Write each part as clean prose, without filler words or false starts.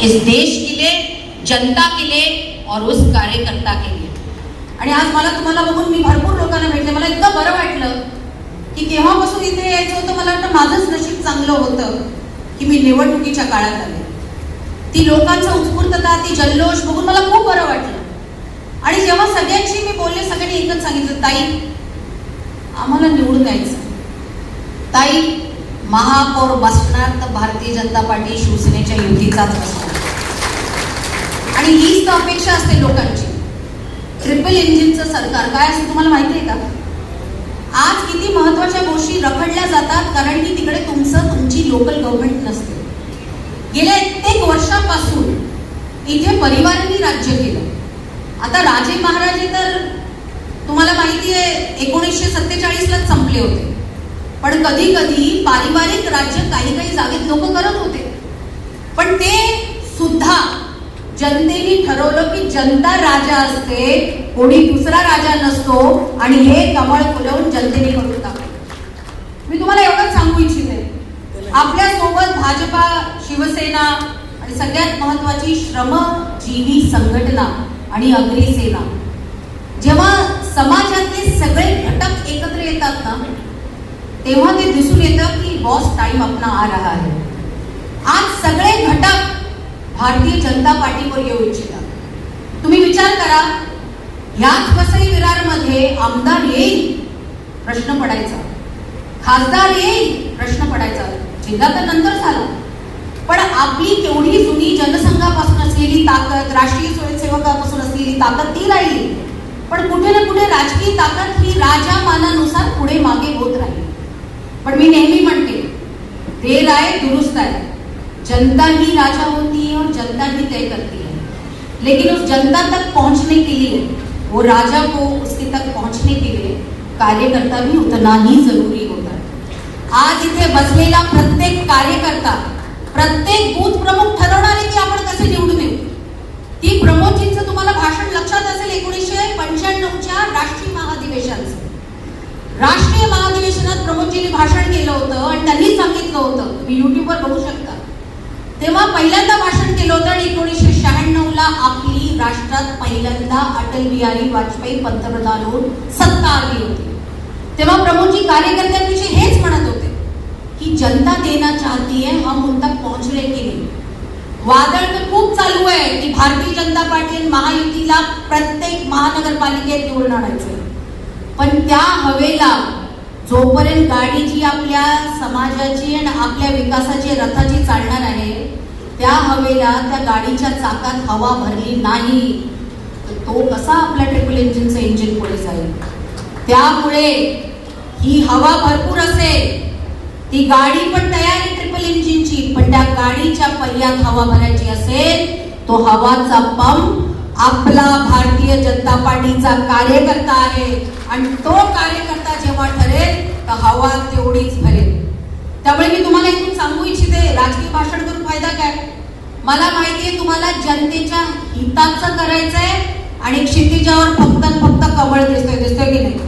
इस देश के लिए, जनता के लिए और उस कार्यकर्ता के लिए. आणि आज मला तुम्हाला बघून मी भरपूर लोकांना भेटले. मला इतकं बरं वाटलं की केव्हापासून इथे यायचं होतं. मला वाटतं माझंच नशीब चांगलं होतं की मी निवडणुकीच्या काळात आले. ती लोकांचा उत्स्फूर्तता, ती जल्लोष बघून मला खूप बरं वाटलं. आणि जेव्हा सगळ्यांशी मी बोलले, सगळ्यांनी एकच सांगितलं, ताई आम्हाला निवडून द्यायचं. ताई महापौर बसणार तर भारतीय जनता पार्टी शिवसेनेच्या युतीचाच बसणार. आणि हीच तर अपेक्षा असते लोकांची. ट्रिपल इंजिनचं सरकार काय असतं तुम्हाला माहिती आहे का? आज किती महत्वाच्या गोष्टी रखडल्या जातात कारण की तिकडे तुमची लोकल गव्हर्नमेंट नसते. गेल्या कित्येक वर्षापासून इथे परिवारांनी राज्य केलं. आता राजे महाराजे तर तुम्हाला माहिती आहे 1947लाच संपले होते. पण कधी कधी पारिवारिक राज्य काही काही जागेत लोक करत होते. पण ते सुद्धा जनतेने ठरवलं की जनता राजा असते, कोणी दुसरा राजा नसतो. आणि हे कमळ फुलवून जनतेने करून टाकलं. मी तुम्हाला एवढंच सांगू इच्छिते, आपल्या सोबत भाजपा, शिवसेना आणि सगळ्यात महत्वाची श्रमजीवी संघटना आणि अग्निसेना, जेव्हा समाजातले सगळे घटक एकत्र येतात ना, तेव्हा ते दिसून येतं की बॉस टाइम अपना आ रहा है. आज सगळे घटक भारतीय जनता पार्टीवर येऊ इच्छितात. तुम्ही विचार करा, ह्याच वसई विरारमध्ये आमदार येईल प्रश्न पडायचा, खासदार येईल प्रश्न पडायचा. जिल्हा तर नंतर झाला. पण आपली केवढी जुनी जनसंघापासून असलेली ताकद, राष्ट्रीय स्वयंसेवकापासून असलेली ताकद ती राहिली. पण कुठे ना कुठे राजकीय ताकद ही राजामानानुसार पुढे मागे होत राहील. पण मी नेहमी म्हणते, देर आए दुरुस्त आहे. जनता ही राजा होती है और जनता ही तय करती है. लेकिन उस जनता तक पहुंचने के लिए, वो राजा को उसके तक पहुंचने के लिए कार्यकर्ता भी उतना ही जरूरी होता है. आज इथे बसलेला प्रत्येक कार्यकर्ता, प्रत्येक बूथ प्रमुख ठरवणार आहे की आपण कसे निवडून येऊ. ती प्रमोदजींचं तुम्हाला भाषण लक्षात असेल 1995च्या राष्ट्रीय महाधिवेशनाचं. राष्ट्रीय महाधिवेशनात प्रमोदजींनी भाषण केलं होतं आणि त्यांनी सांगितलं होतं, तुम्ही युट्यूबवर बघू शकता. तेव्हा पहिल्यांदा भाषण केलं होतं आणि 1996ला आपली राष्ट्रात पहिल्यांदा अटल बिहारी वाजपेयी पंतप्रधान होऊन सत्ता आली होती. तेव्हा प्रमोदजी कार्यकर्त्यांविषयी हेच म्हणत होते की जनता देना चाहती है, हम उन तक पहुंच रहे की नहीं. वादळ तर खूप चालू आहे की भारतीय जनता पार्टी आणि महायुतीला प्रत्येक महानगरपालिकेत निवडून आणायचंय. पण त्या हवेला जोपर्यंत गाडी जी आपल्या समाजाची आणि आपल्या विकासाची रथाची चालणार आहे, त्या हवेला त्या गाडीच्या चाकात हवा भरली नाही तो कसा आपल्या ट्रिपल इंजिनचं इंजिन पुढे जाईल. त्यामुळे ही हवा भरपूर असेल, ती गाडी पण तयार आहे ट्रिपल इंजिनची. पण त्या गाडीच्या पहिल्यात हवा भरायची असेल, तो हवाचा पंप आपला भारतीय जनता पार्टीचा कार्यकर्ता आहे. आणि तो कार्यकर्ता जेव्हा ठरेल तर हवा तेवढीच भरेल. त्यामुळे मी तुम्हाला इथून सांगू इच्छिते, राजकीय भाषण करून फायदा काय. मला माहितीये तुम्हाला जनतेच्या हिताचं करायचंय आणि क्षितिजावर फक्त कमळ दिसतोय की नाही.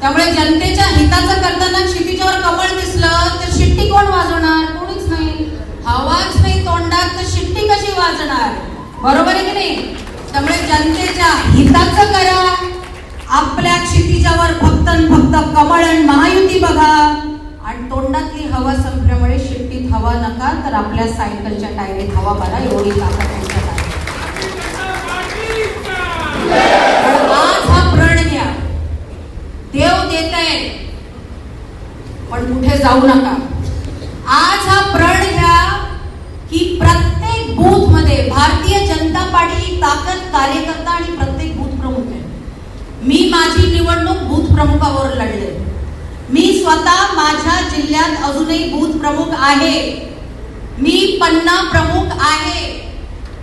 त्यामुळे जनतेच्या हिताचं करताना क्षितिजावर कमळ दिसलं तर शिट्टी कोण वाजवणार? कोणीच नाही. हवाच नाही तोंडात तर शिट्टी कशी वाजणार? बरोबर आहे की नाही. त्यामुळे जनतेच्या हिताचं करा. आपल्या क्षितिजावर फक्त कमळ आणि महायुती बघा. आणि तोंडातली हवा संपल्यामुळे शिट्टीत हवा नका, तर आपल्या सायकलच्या टायरीत हवा भरा. एवढी ताकद त्यांच्यात आहे. आज हा प्रण घ्या. देव देतय पण कुठे जाऊ नका. आज हा प्रण घ्या की प्रत्येक बूथ मध्ये भारतीय जनता पार्टीची ताकद, कार्यकर्ता आणि प्रत्येक बूथ प्रमुख आहे. मी माझी निवडणूक बूथ प्रमुखावर लढले. मी स्वतः माझ्या जिल्ह्यात अजूनही बूथ प्रमुख आहे. मी पन्ना प्रमुख आहे.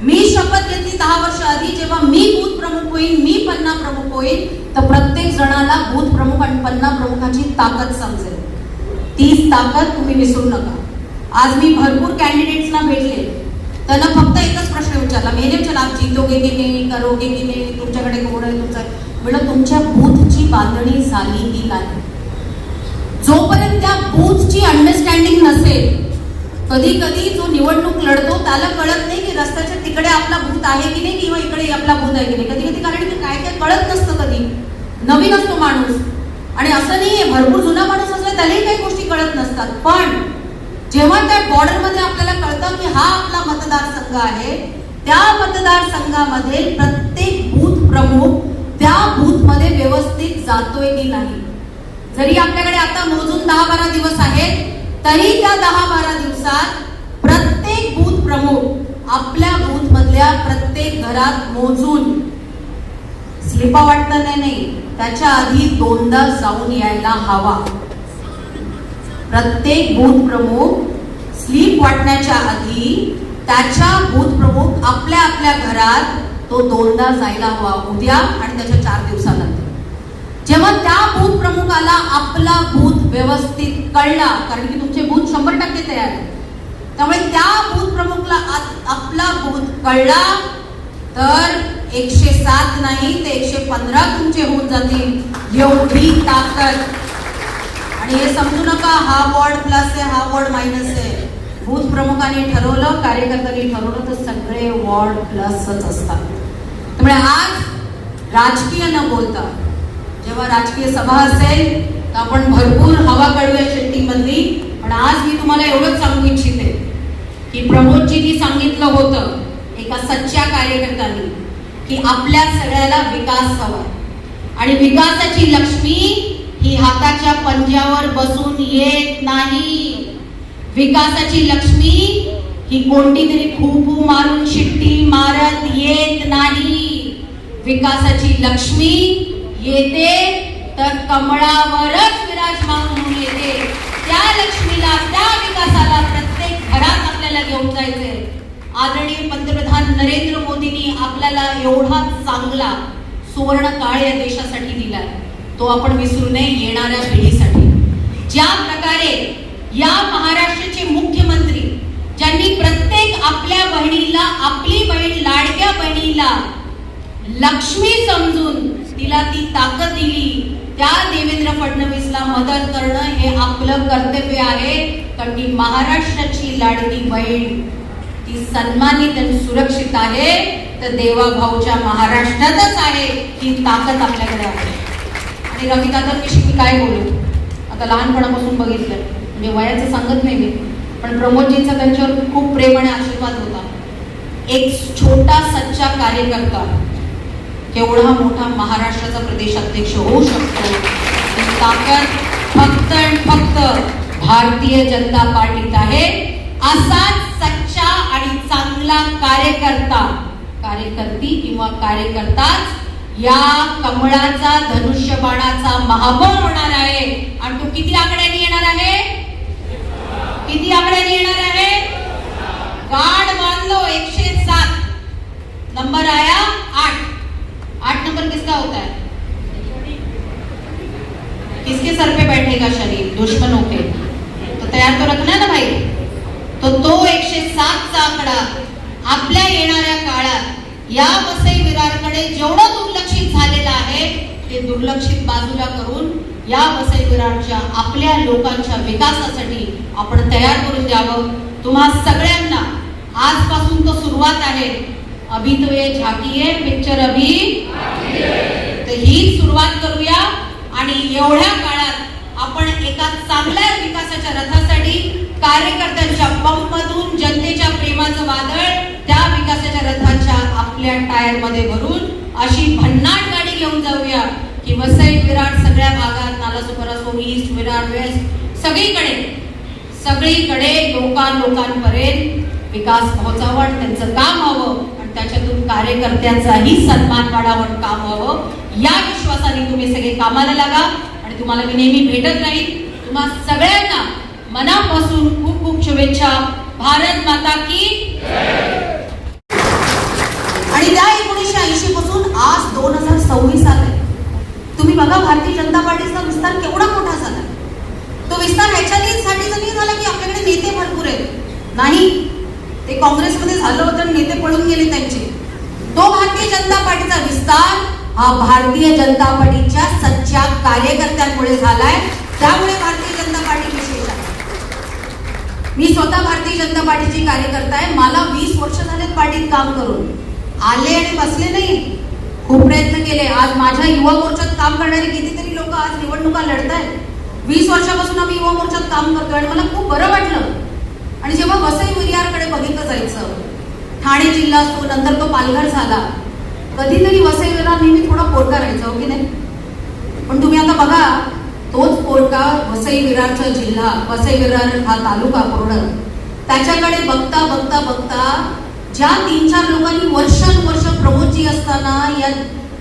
मी शपथ घेतली 10 वर्ष आधी, जेव्हा मी बूथ प्रमुख होईल, मी पन्ना प्रमुख होईल, तर प्रत्येक जणाला बूथ प्रमुख आणि पन्ना प्रमुखाची ताकद समजेल. तीच ताकद तुम्ही विसरू नका. आज मी भरपूर कॅन्डिडेट्सना भेटले. त्यांना फक्त एकच प्रश्न विचारला, मैंने विचारला आप जीतोगे की नाही, करोगे की नाही, तुमच्याकडे कोण आहे तुमचा. म्हणजे तुमच्या बूथची बांधणी झाली की नाही. जोपर्यंत त्या बूथची अंडरस्टँडिंग नसेल कधी कधी जो निवडणूक लढतो त्याला कळत नाही की रस्त्याच्या तिकडे आपला भूत आहे की नाही किंवा इकडे आपला भूत आहे की नाही. कधी कधी कारण की काय काय कळत नसतं, कधी नवीन असतो माणूस. आणि असं नाहीये भरपूर जुना माणूस असला त्यालाही काही गोष्टी कळत नसतात. पण जेव्हा त्या बॉर्डरमध्ये आपल्याला कळतं की हा आपला मतदारसंघ आहे, त्या मतदारसंघामध्ये प्रत्येक बूथ प्रमुख त्या बूथ मध्ये व्यवस्थित जातोय की नाही. जरी आपल्याकडे आता मोजून 10-12 दिवस आहेत, तरी त्या 10-12 दिवसात प्रत्येक बूथ प्रमुख आपल्या बूथ मधल्या प्रत्येक घरात मोजून स्लिपा वाटतं नाही, त्याच्या आधी 2दा जाऊन यायला हवा. प्रत्येक बूथ प्रमुख स्लीप वाटण्याच्या आधी त्याच्या बूथ प्रमुख आपल्या आपल्या घरात तो 2दा जायला हवा, उद्या आणि त्याच्या 4 दिवसानंतर. जेव्हा त्या बूथ प्रमुखाला आपला बूथ व्यवस्थित कळला, कारण की तुमचे बूथ 100% तयार आहे, त्यामुळे त्या बूथ प्रमुखला आपला बूथ कळला तर 107 नाही ते 115 तुमचे होऊन जातील, एवढी ताकद. आणि हे समजू नका हा वॉर्ड प्लस आहे हा वॉर्ड मायनस आहे. बूथ प्रमुखांनी ठरवलं, कार्यकर्त्यांनी ठरवलं तर सगळे वॉर्ड प्लसच असतात. त्यामुळे आज राजकीय न बोलता जेव्हा राजकीय सभा असेल तर आपण भरपूर हवा काढूया शेट्टीमधली. पण आज मी तुम्हाला एवढंच सांगू इच्छिते की प्रमोदजींनी सांगितलं होतं एका सच्च्या कार्यकर्त्यांनी की आपल्या सगळ्याला विकास हवा आणि विकासाची लक्ष्मी ही हाताच्या पंजावर बसून येत नाही. विकासाची लक्ष्मी ही कोणती तरी फू मारून शिट्टी मारत येत नाही. विकासाची लक्ष्मी येते तर कमळावरच विराजमान होऊन येते. त्या लक्ष्मीला, त्या विकासाला प्रत्येक घरात आपल्याला घेऊन जायचंय. आदरणीय पंतप्रधान नरेंद्र मोदींनी आपल्याला एवढा चांगला सुवर्ण काळ या देशासाठी दिलाय, तो आपण विसरू नये येणाऱ्या पिढीसाठी. ज्या प्रकारे या महाराष्ट्राचे मुख्यमंत्री ज्यांनी प्रत्येक आपल्या बहिणीला, आपली बहीण लाडक्या बहिणीला लक्ष्मी समजून तिला ती ताकद दिली, त्या देवेंद्र फडणवीसला मदत करणं हे आपलं कर्तव्य आहे. कारण की महाराष्ट्राची लाडकी बहीण ती सन्मानित आणि सुरक्षित आहे तर देवाभाऊच्या महाराष्ट्रातच आहे, ही ताकद आपल्याकडे आहे. आणि रवी दादांविषयी मी काय बोलू, आता लहानपणापासून बघितलं, म्हणजे वयाचं सांगत नाही मी, पण प्रमोदजींचा त्यांच्यावर खूप प्रेम आणि आशीर्वाद होता. एक छोटा सच्चा कार्यकर्ता केवढा मोठा महाराष्ट्राचा प्रदेशाध्यक्ष होऊ शकतो, ही ताकद फक्त आणि फक्त भारतीय जनता पार्टीत आहे. असाच सच्चा आणि चांगला कार्यकर्ता, कार्यकर्ती किंवा कार्यकर्ताच या कमळाचा धनुष्यबाणाचा महाबळ होणार आहे. आणि तो किती आकड्याने येणार आहे, किती आकड्याने येणार आहे? गाड मान लो 107, नंबर आया 8. 8 नंबर किसका होता है? किसके सर पे बैठेगा शरीर? दुश्मनों के. तो तयार तो रखना ना भाई. तो 107 चा आकडा आपल्या येणाऱ्या काळात या वसई विरारकडे जेवढं दुर्लक्षित झालेलं आहे ते दुर्लक्षित बाजूला करून या वसई विरारच्या आपल्या लोकांच्या विकासासाठी आपण तयार करून द्यावं. तुम्हा सगळ्यांना आजपासून तो सुरुवात आहे. अभी तो ये झाकी है, पिक्चर अभी तर ही सुरुवात करूया. आणि एवढ्या काळात आपण एका चांगल्या विकासाच्या रथासाठी कार्यकर्त्यांच्या पंपमधून जनतेच्या प्रेमाचं वादळ त्या विकासाच्या रथाच्या आपल्या टायर मध्ये भरून अशी भन्नाट गाडी घेऊन जाऊया की वसई विरार सगळ्या भागात, नालासोपारा, ईस्ट, विरार, वेस्ट, सगळीकडे लोकांपर्यंत विकास पोहोचावा आणि त्यांचं काम हवं आणि त्याच्यातून कार्यकर्त्यांचाही सन्मान वाढावं, काम हवं. या विश्वासाने तुम्ही सगळे कामाला लागा आणि तुम्हाला मी नेहमी भेटत राहील. तुम्हा सगळ्यांना मनापासून खूप खूप शुभेच्छा. भारत माता की. आणि त्या 1980 पासून आज 2026 आलाय. तुम्ही बघा भारतीय जनता पार्टीचा विस्तार केवढा मोठा झाला. तो विस्तार ह्याच्यासाठी नाही झाला की आपल्याकडे नेते भरपूर आहेत, नाही. ते काँग्रेसमध्ये झालं होतं आणि नेते पळून गेले त्यांचे. तो भारतीय जनता पार्टीचा विस्तार हा भारतीय जनता पार्टीच्या सच्च्या कार्यकर्त्यांमुळे झालाय. त्यामुळे भारतीय जनता पार्टी विशेष आहे. मी स्वतः भारतीय जनता पार्टीची कार्यकर्ता आहे. मला 20 वर्ष झालेत पार्टीत काम करून. आले आणि बसले नाही, खूप प्रयत्न केले. आज माझ्या युवा मोर्चात काम करणारे कितीतरी लोक आज निवडणुका लढतायत. 20 वर्षापासून आम्ही युवा मोर्चात काम करतोय आणि मला खूप बरं वाटलं. आणि जेव्हा वसई विरारकडे बघितलं जायचं, ठाणे जिल्हा असतो, नंतर तो पालघर झाला, कधीतरी वसई विरार नेहमी थोडा पोरका राहायचा, हो की नाही? पण तुम्ही आता बघा, तोच पोरका वसई विरारचा जिल्हा, वसई विरार हा तालुका पूर्ण, त्याच्याकडे बघता बघता बघता ज्या 3-4 लोकांनी वर्षानुवर्ष प्रमोदजी असताना या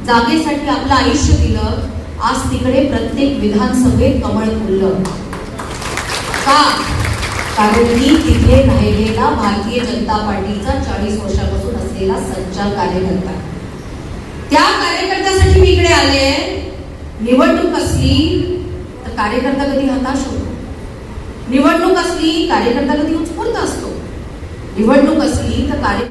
जागेसाठी आपलं आयुष्य दिलं, आज तिकडे प्रत्येक विधानसभेत कमळ फुललं. का? कारण मी तिथे राहिलेला भारतीय जनता पार्टीचा 40 वर्षापासून असलेला सच्चा कार्यकर्ता. त्या कार्यकर्त्यासाठी मी इकडे आले. निवडणूक असली तर कार्यकर्ता कधी हताश होतो, निवडणूक असली कार्यकर्ता कधी उत्स्फूर्त असतो, निवडणूक असली तर